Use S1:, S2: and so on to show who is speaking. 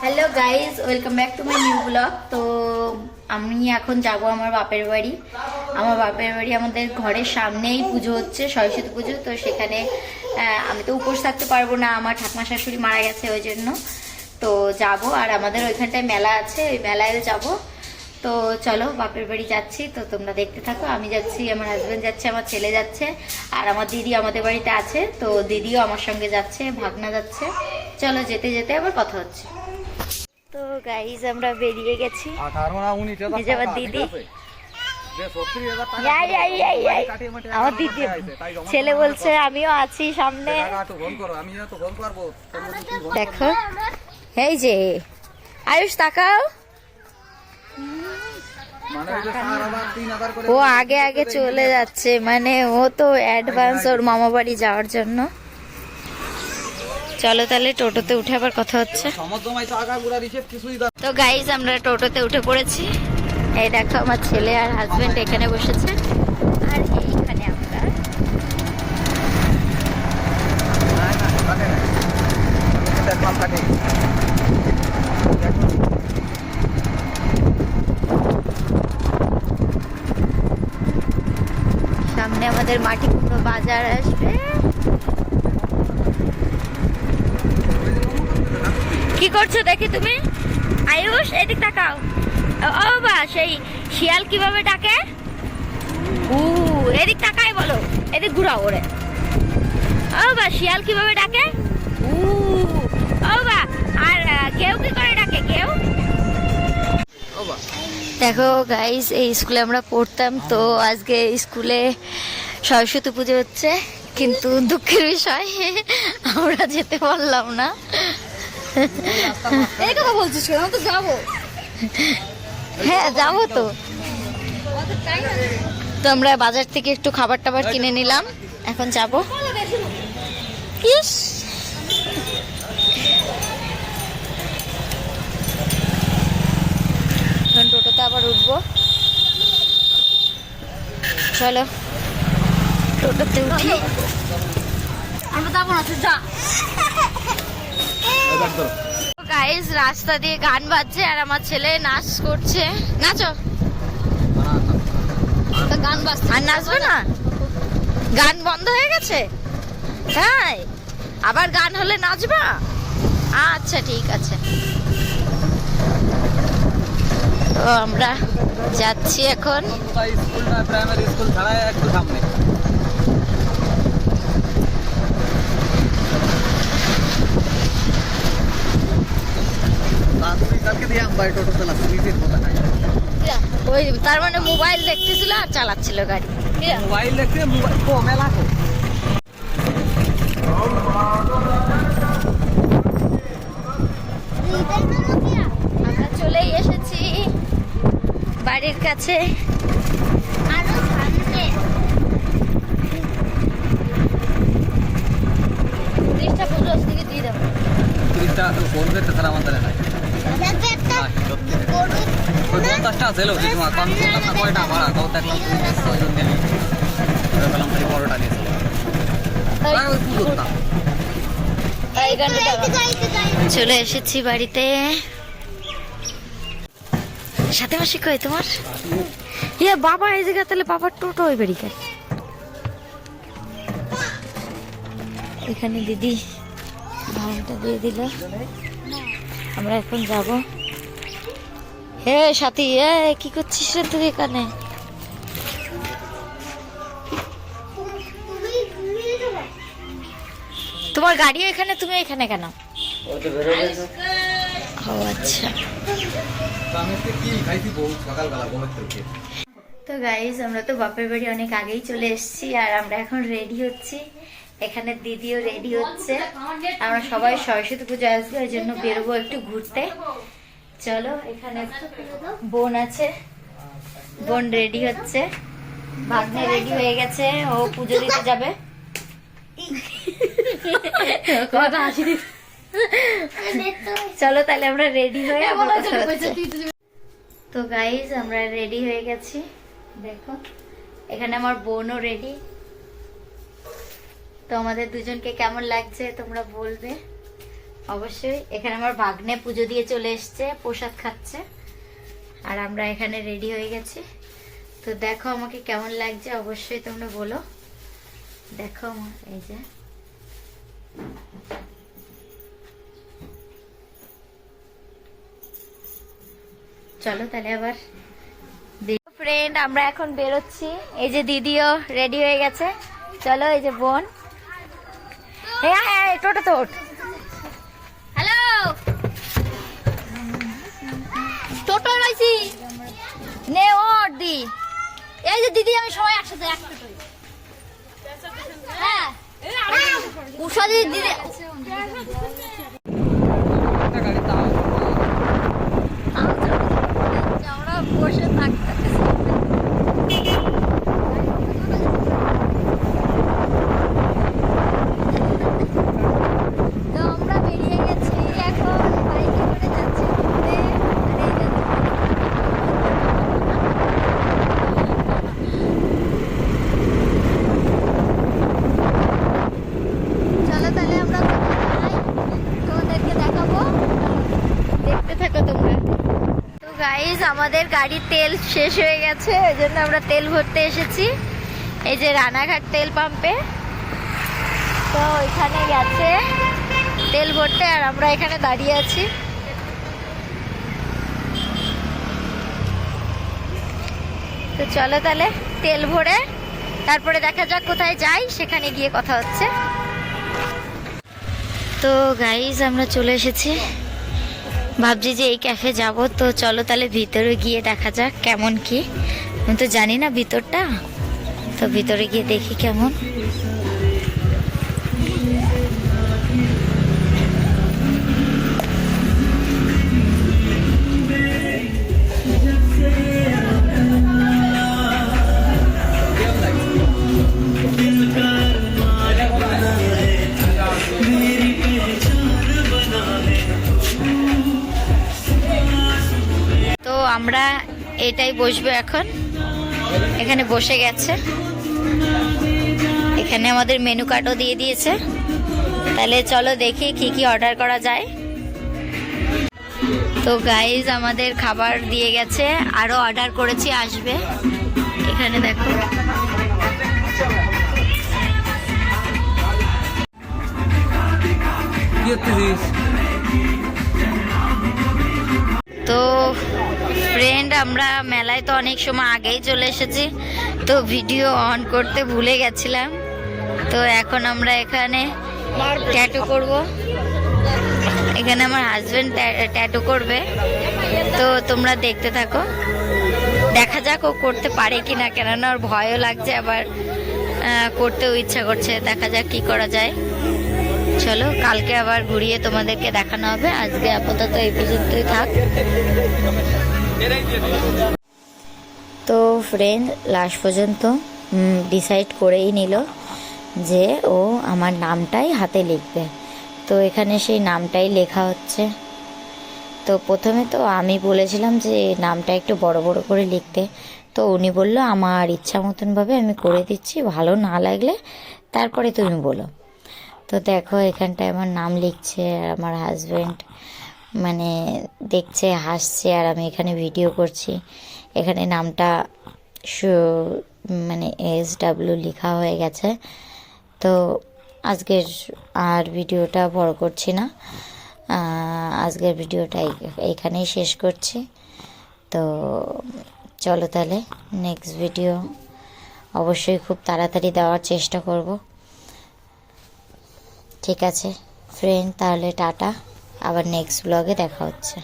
S1: Hello guys, welcome back to my new blog. তো আমি এখন যাব আমার বাপের বাড়ি। আমার বাপের বাড়ি আমাদের ঘরের সামনেই পুজো হচ্ছে, সরস্বতী পুজো। তো সেখানে আমি তো উপোস থাকতে পারবো না, আমার ঠাকুমা শাশুড়ি মারা গেছে ওই জন্য। তো যাব, আর আমাদের ওইখানটায় মেলা আছে, ওই মেলায় যাব। তো চলো বাপের বাড়ি যাচ্ছি, তো তোমরা দেখতে থাকো। আমি যাচ্ছি, আমার হাজব্যান্ড যাচ্ছে, আমার ছেলে যাচ্ছে, আর আমার দিদি আমাদের বাড়িতে আছে। তো দিদিও আমার সঙ্গে যাচ্ছে, ভাগনা যাচ্ছে। চলো যেতে যেতে আবার কথা হচ্ছে। তো গাইজ আমরা বেরিয়ে গেছি। এই যে আমার দিদি, আমার দিদি ছেলে বলছে আমিও আছি সামনে। দেখো এই যে আয়ুষ তাকাও, ও আগে আগে চলে যাচ্ছে, মানে ও তো অ্যাডভান্স ওর মামা বাড়ি যাওয়ার জন্য। চলো তাহলে টোটোতে উঠে আবার কথা হচ্ছে। তো গাইজ আমরা টোটোতে উঠে পড়েছি। এই দেখো আমার ছেলে আর হাজবেন্ড এখানে বসেছে, আর এইখানে আমরা সামনে আমাদের মাটি কুমড়ো বাজার আসবে। কি করছো দেখি তুমি? আয়ুষ এদিক তাকাও। ও বা সেই শিয়াল কিভাবে ডাকে? এদিক তাকাই বলো, এদিক ঘুরাও ওরে। ও বা শিয়াল কিভাবে ডাকে? ও বা আর কেউ কি করে ডাকে কেউ? দেখো গাইস, এই স্কুলে আমরা পড়তাম। তো আজকে স্কুলে সরস্বতী পুজো হচ্ছে, কিন্তু দুঃখের বিষয় আমরা যেতে পারলাম না। এই কথা বলছিস কেন? তো যাবো। হ্যাঁ যাবো তো। তো আমরা বাজার থেকে একটু খাবার টাবার কিনে নিলাম, এখন যাবো। ইস এখন টোটোতে আবার উঠবো। চলো টোটোতে উঠি। আমরা যাবো না, যা। গাইস রাস্তা দিয়ে গান বাজছে আর আমার ছেলে নাচ করছে। নাচো। গান বাজছে আর নাচবে না? গান বন্ধ হয়ে গেছে? তাই আবার গান হলে নাচবা? আচ্ছা ঠিক আছে। তো আমরা যাচ্ছি এখন।
S2: স্কুল না, প্রাইমারি স্কুল ছাড়া একটু সামনে।
S1: ওই তার মানে মোবাইল দেখতেছিল আর চালাচ্ছিল গাড়ি।
S2: মোবাইল দেখতে মেলা।
S1: আমরা চলেই এসেছি বাড়ির কাছে। দিয়ে দেবো।
S2: ফোন করতে তারা আমাদের নাই। পঞ্চাশটা ছিল কয়টা ভাড়া তাও দেখলাম বড়টা নিয়েছিল।
S1: চলে এসেছি বাড়িতে। সাথে মাসি কই তোমার? ইয়ে বাবা এই জায়গা, তাহলে বাবার টোটো ওই বাড়ি কার? এখানে দিদি ভাড়াটা দিয়ে দিল। আমরা এখন যাব। হে সাথী, কি করছিস রে তুই এখানে? তোমার গাড়িও এখানে, তুমি এখানে কেন? ও আচ্ছা। তো গাইজ আমরা তো বাপের বাড়ি অনেক আগেই চলে এসেছি, আর আমরা এখন রেডি হচ্ছি। এখানে দিদিও রেডি হচ্ছে। আমরা সবাই সরস্বতী পুজো আসবে, ওই জন্য বেরোবো একটু ঘুরতে। চলো, এখানে বোন আছে, বোন রেডি হচ্ছে, ভাগ্নে রেডি হয়ে গেছে, ও পুজো দিতে যাবে। চলো তাহলে আমরা রেডি হয়ে। তো গাইজ আমরা রেডি হয়ে গেছি, দেখো এখানে আমার বোনও রেডি। তো আমাদের দুজনকে কেমন লাগছে তোমরা বলবে। অবশ্যই। এখানে আমার ভাগ্নে পুজো দিয়ে চলে এসছে, প্রসাদ খাচ্ছে, আর আমরা এখানে রেডি হয়ে গেছি। তো দেখো আমাকে কেমন লাগছে অবশ্যই তোমরা বলো। দেখো আমার এই যে চলো তাহলে আবার ফ্রেন্ড আমরা এখন বেরোচ্ছি। এই যে দিদিও রেডি হয়ে গেছে, চলো। এই যে বোন, হ্যাঁ টোটো তো ওঠ। হ্যালো টোটো রয়েছি নে ওঠ দি। এই যে দিদি আমি সবাই একসাথে এক টোটোয়। হ্যাঁ উষা দিদি আমরা বসে থাকতে তো আমরা বেরিয়ে গেছি, এখন বাইকে করে যাচ্ছি ঘুরতে। চলো তাহলে আমরা তোমাদেরকে দেখাবো, দেখতে থাকো তোমরা। তো গাইস আমাদের গাড়ির তেল শেষ হয়ে গেছে, ওই জন্য আমরা তেল ভরতে এসেছি এই যে রানাঘাট তেল পাম্পে। তো এখানে গেছে তেল ভরতে, আর আমরা এখানে দাঁড়িয়ে আছি। তো চলো তাহলে তেল ভরে তারপরে দেখা যাক কোথায় যাই, সেখানে গিয়ে কথা হচ্ছে। তো গাইস আমরা চলে এসেছি, ভাবছি যে এই ক্যাফে যাব। তো চলো তাহলে ভিতরে গিয়ে দেখা যাক কেমন কি। আমি তো জানি না ভিতরটা, তো ভিতরে গিয়ে দেখি কেমন। তো আমরা এটাই বসবো এখন, এখানে বসে গেছে। এখানে আমাদের মেনু কার্ডও দিয়ে দিয়েছে, তাহলে চলো দেখি কি কি অর্ডার করা যায়। তো গাইজ আমাদের খাবার দিয়ে গেছে, আরো অর্ডার করেছি আসবে। এখানে দেখো তো ফ্রেন্ড আমরা মেলায় তো অনেক সময় আগেই চলে এসেছি, তো ভিডিও অন করতে ভুলে গেছিলাম। তো এখন আমরা এখানে ট্যাটু করব, এখানে আমার হাজবেন্ড ট্যাটু করবে। তো তোমরা দেখতে থাকো, দেখা যাক ও করতে পারে কিনা, কেননা ওর ভয়ও লাগছে, আবার করতেও ইচ্ছা করছে। দেখা যাক কি করা যায়। চলো কালকে আবার ঘুরিয়ে তোমাদেরকে দেখানো হবে, আজকে আপাতত এই পর্যন্তই থাক। তো ফ্রেন্ড লাস্ট পর্যন্ত ডিসাইড করেই নিল যে ও আমার নামটাই হাতে লিখবে। তো এখানে সেই নামটাই লেখা হচ্ছে। তো প্রথমে তো আমি বলেছিলাম যে নামটা একটু বড় বড় করে লিখতে, তো উনি বলল আমার ইচ্ছা মতনভাবে আমি করে দিচ্ছি, ভালো না লাগলে তারপরে তুমি বলো। তো দেখো এখানটায় আমার নাম লিখছে, আর আমার হাজব্যান্ড মানে দেখছে, হাসছে, আর আমি এখানে ভিডিও করছি। এখানে নামটা মানে SW লেখা হয়ে গেছে। তো আজকের আর ভিডিওটা বড় করছি না, আজকের ভিডিওটা এইখানেই শেষ করছি। তো চলো তাহলে নেক্সট ভিডিও অবশ্যই খুব তাড়াতাড়ি দেওয়ার চেষ্টা করব। ঠিক আছে ফ্রেন্ড, তাহলে টাটা, আবার নেক্সট ব্লগে দেখা হচ্ছে।